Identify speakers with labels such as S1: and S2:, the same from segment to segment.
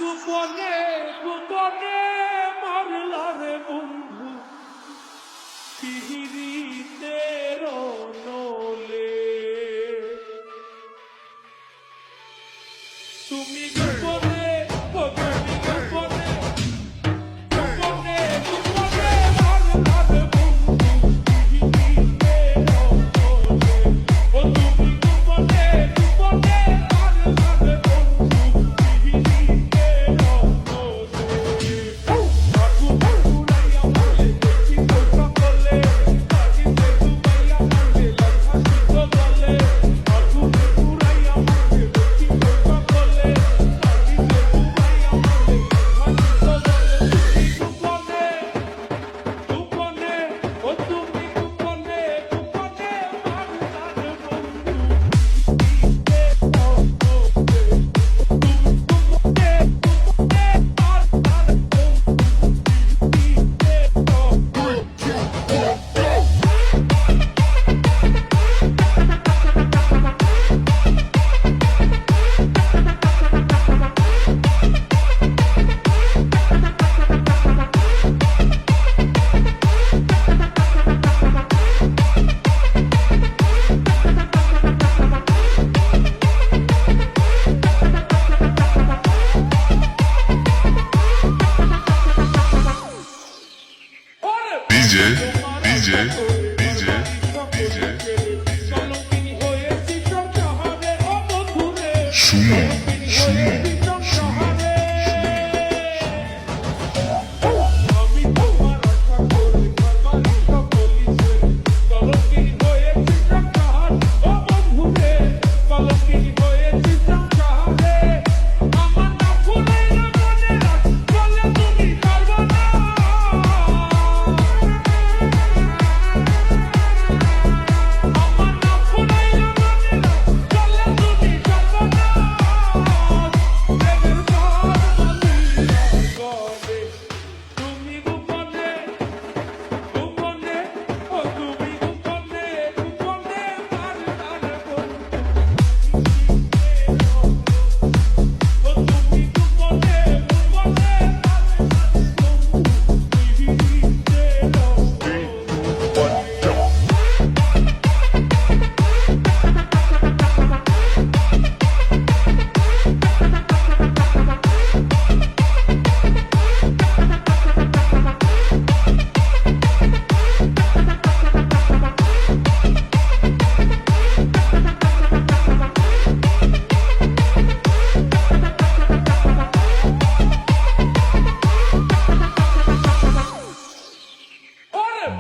S1: গোপনে গোপনে মারলা রে বন্ধু পিহিরিতে রনলে তুমি গোপনে গোপনে গোপনে গোপনে গোপনে মারলা রে বন্ধু পিহিরিতে রনলে ও তুমি গোপনে গোপনে মারলা রে বন্ধু পিহিরিতে রনলে আগু পুরাইয়া মারলে দেখি তো সকলে কাটিতে ডুবাইয়া মারলে লাখা সিদ্ধ বলে আগু পুরাইয়া মারলে দেখি তো সকলে কাটিতে ডুবাইয়া মারলে লাখা সিদ্ধ বলে তুমি গোপনে গোপনে ও তুমি গোপনে গোপনে মারলা রে বন্ধু পিহিরিতে রনলে তুমি গোপনে গোপনে মারলা রে বন্ধু
S2: DJ, DJ, DJ, DJ, Sumo, Sumo, Sumo.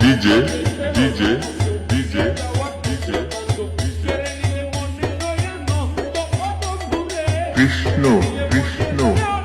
S2: DJ, DJ, DJ, DJ, Krishna, Krishna.